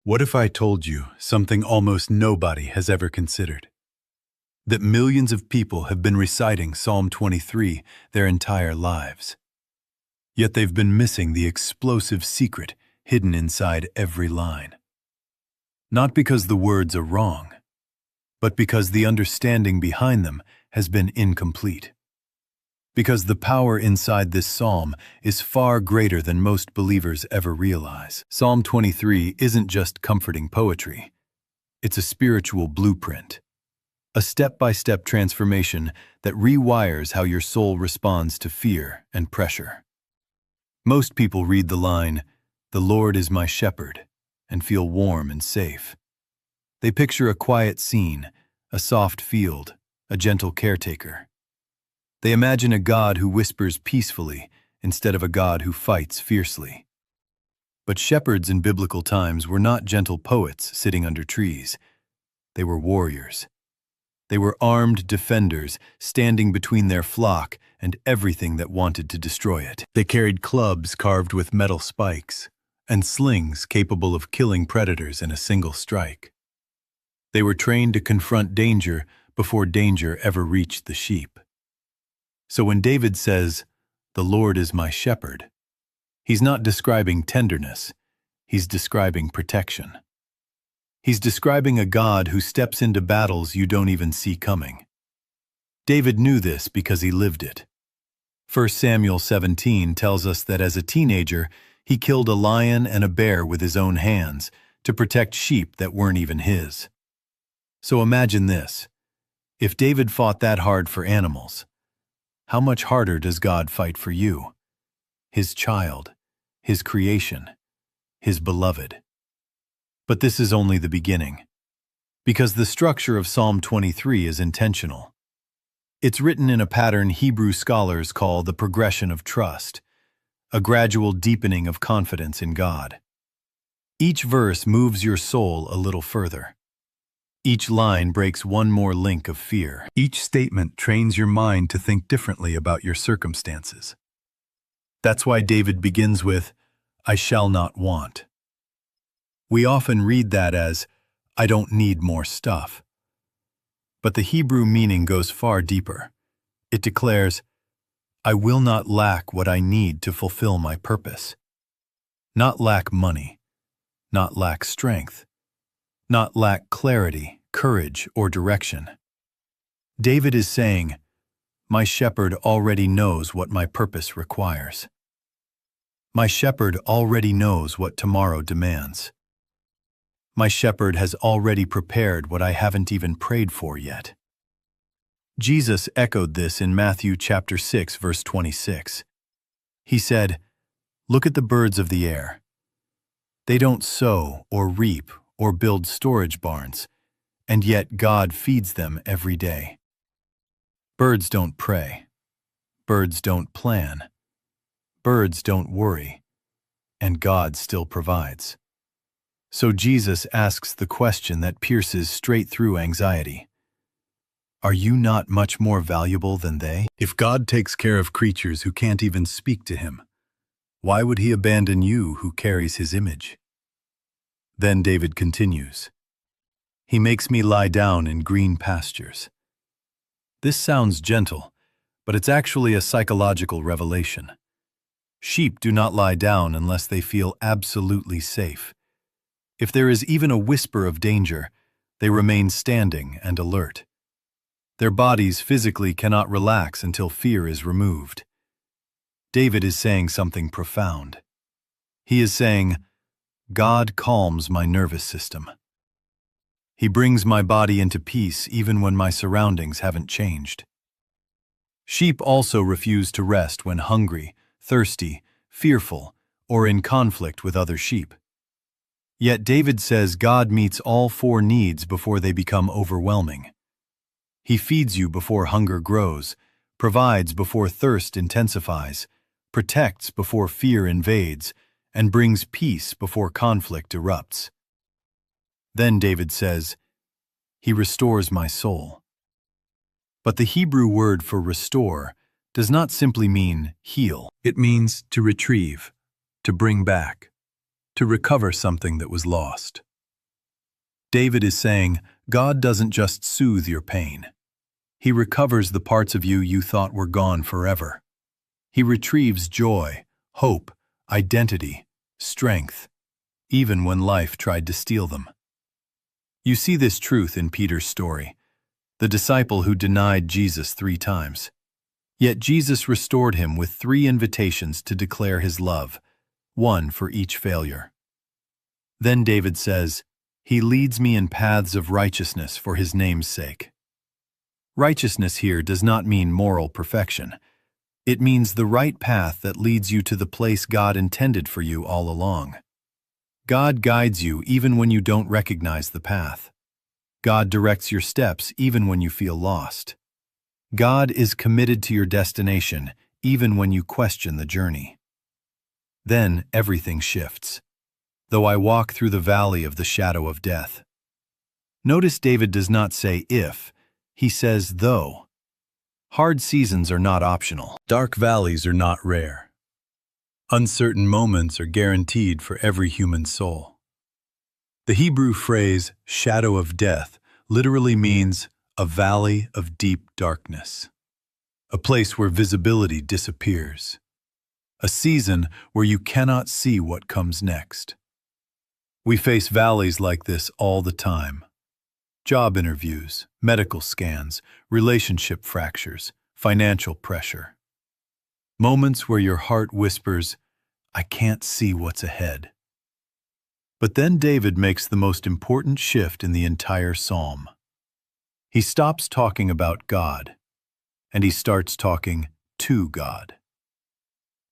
What if I told you something almost nobody has ever considered? That millions of people have been reciting Psalm 23 their entire lives. Yet they've been missing the explosive secret hidden inside every line. Not because the words are wrong, but because the understanding behind them has been incomplete. Because the power inside this psalm is far greater than most believers ever realize. Psalm 23 isn't just comforting poetry. It's a spiritual blueprint. A step-by-step transformation that rewires how your soul responds to fear and pressure. Most people read the line, "The Lord is my shepherd," and feel warm and safe. They picture a quiet scene, a soft field, a gentle caretaker. They imagine a God who whispers peacefully instead of a God who fights fiercely. But shepherds in biblical times were not gentle poets sitting under trees. They were warriors. They were armed defenders standing between their flock and everything that wanted to destroy it. They carried clubs carved with metal spikes and slings capable of killing predators in a single strike. They were trained to confront danger before danger ever reached the sheep. So when David says, "The Lord is my shepherd," he's not describing tenderness, he's describing protection. He's describing a God who steps into battles you don't even see coming. David knew this because he lived it. 1 Samuel 17 tells us that as a teenager, he killed a lion and a bear with his own hands to protect sheep that weren't even his. So imagine this. If David fought that hard for animals, how much harder does God fight for you? His child, his creation, his beloved. But this is only the beginning, because the structure of Psalm 23 is intentional. It's written in a pattern Hebrew scholars call the progression of trust, a gradual deepening of confidence in God. Each verse moves your soul a little further. Each line breaks one more link of fear. Each statement trains your mind to think differently about your circumstances. That's why David begins with, "I shall not want." We often read that as, "I don't need more stuff." But the Hebrew meaning goes far deeper. It declares, "I will not lack what I need to fulfill my purpose." Not lack money, not lack strength, not lack clarity, courage, or direction. David is saying, "My shepherd already knows what my purpose requires. My shepherd already knows what tomorrow demands. My shepherd has already prepared what I haven't even prayed for yet." Jesus echoed this in Matthew chapter 6, verse 26. He said, "Look at the birds of the air. They don't sow or reap or build storage barns, and yet God feeds them every day." Birds don't pray. Birds don't plan. Birds don't worry. And God still provides. So Jesus asks the question that pierces straight through anxiety. Are you not much more valuable than they? If God takes care of creatures who can't even speak to him, why would he abandon you who carries his image? Then David continues, "He makes me lie down in green pastures." This sounds gentle, but it's actually a psychological revelation. Sheep do not lie down unless they feel absolutely safe. If there is even a whisper of danger, they remain standing and alert. Their bodies physically cannot relax until fear is removed. David is saying something profound. He is saying, "God calms my nervous system. He brings my body into peace even when my surroundings haven't changed." Sheep also refuse to rest when hungry, thirsty, fearful, or in conflict with other sheep. Yet David says God meets all four needs before they become overwhelming. He feeds you before hunger grows, provides before thirst intensifies, protects before fear invades, and brings peace before conflict erupts. Then David says, "He restores my soul." But the Hebrew word for restore does not simply mean heal. It means to retrieve, to bring back, to recover something that was lost. David is saying, God doesn't just soothe your pain. He recovers the parts of you thought were gone forever. He retrieves joy, hope, identity, strength, even when life tried to steal them. You see this truth in Peter's story, the disciple who denied Jesus 3 times. Yet Jesus restored him with 3 invitations to declare his love, 1 for each failure. Then David says, "He leads me in paths of righteousness for his name's sake." Righteousness here does not mean moral perfection. It means the right path that leads you to the place God intended for you all along. God guides you even when you don't recognize the path. God directs your steps even when you feel lost. God is committed to your destination even when you question the journey. Then everything shifts. Though I walk through the valley of the shadow of death. Notice David does not say if, he says though. Hard seasons are not optional. Dark valleys are not rare. Uncertain moments are guaranteed for every human soul. The Hebrew phrase, shadow of death, literally means a valley of deep darkness. A place where visibility disappears. A season where you cannot see what comes next. We face valleys like this all the time. Job interviews, medical scans, relationship fractures, financial pressure. Moments where your heart whispers, I can't see what's ahead. But then David makes the most important shift in the entire psalm. He stops talking about God, and he starts talking to God.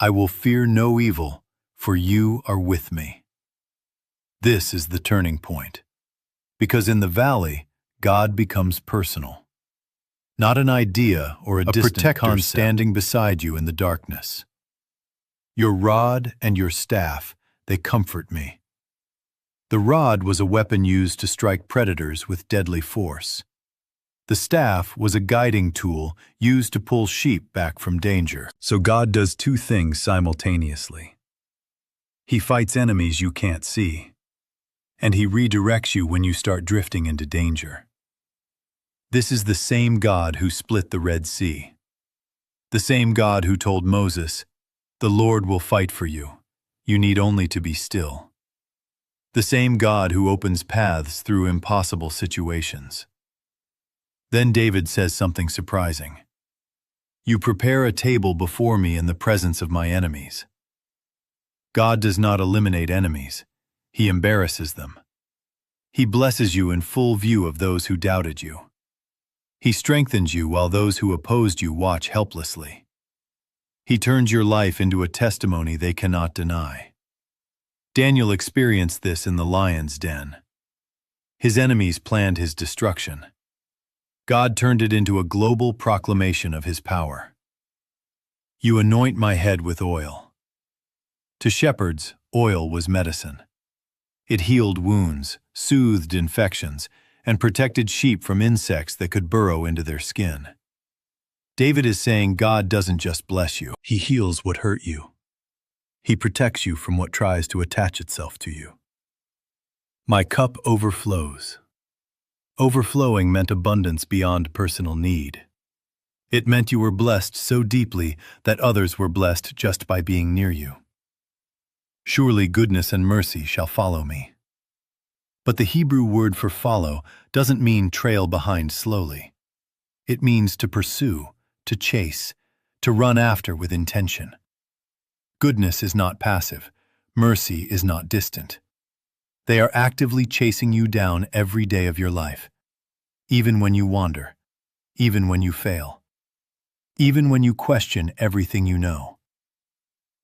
I will fear no evil, for you are with me. This is the turning point, because in the valley, God becomes personal. Not an idea or a distant protector concept standing beside you in the darkness. Your rod and your staff, they comfort me. The rod was a weapon used to strike predators with deadly force. The staff was a guiding tool used to pull sheep back from danger. So God does 2 things simultaneously. He fights enemies you can't see, and he redirects you when you start drifting into danger. This is the same God who split the Red Sea. The same God who told Moses, "The Lord will fight for you. You need only to be still." The same God who opens paths through impossible situations. Then David says something surprising. You prepare a table before me in the presence of my enemies. God does not eliminate enemies. He embarrasses them. He blesses you in full view of those who doubted you. He strengthens you while those who opposed you watch helplessly. He turns your life into a testimony they cannot deny. Daniel experienced this in the lion's den. His enemies planned his destruction. God turned it into a global proclamation of his power. You anoint my head with oil. To shepherds, oil was medicine. It healed wounds, soothed infections, and protected sheep from insects that could burrow into their skin. David is saying God doesn't just bless you, he heals what hurt you. He protects you from what tries to attach itself to you. My cup overflows. Overflowing meant abundance beyond personal need. It meant you were blessed so deeply that others were blessed just by being near you. Surely goodness and mercy shall follow me. But the Hebrew word for follow doesn't mean trail behind slowly. It means to pursue, to chase, to run after with intention. Goodness is not passive. Mercy is not distant. They are actively chasing you down every day of your life, even when you wander, even when you fail, even when you question everything you know.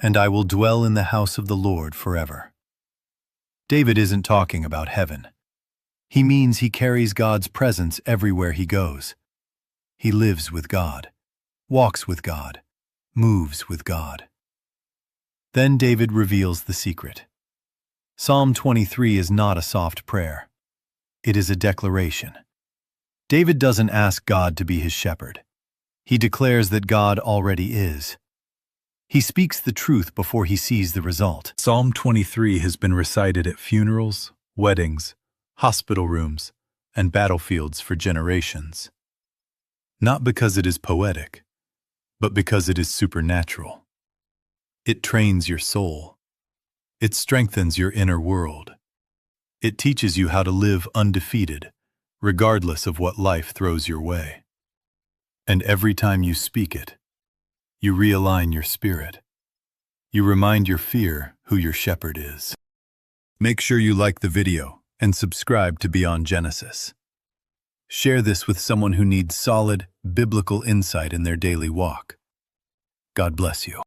And I will dwell in the house of the Lord forever. David isn't talking about heaven. He means he carries God's presence everywhere he goes. He lives with God, walks with God, moves with God. Then David reveals the secret. Psalm 23 is not a soft prayer. It is a declaration. David doesn't ask God to be his shepherd. He declares that God already is. He speaks the truth before he sees the result. Psalm 23 has been recited at funerals, weddings, hospital rooms, and battlefields for generations. Not because it is poetic, but because it is supernatural. It trains your soul. It strengthens your inner world. It teaches you how to live undefeated, regardless of what life throws your way. And every time you speak it, you realign your spirit. You remind your fear who your shepherd is. Make sure you like the video and subscribe to Beyond Genesis. Share this with someone who needs solid, biblical insight in their daily walk. God bless you.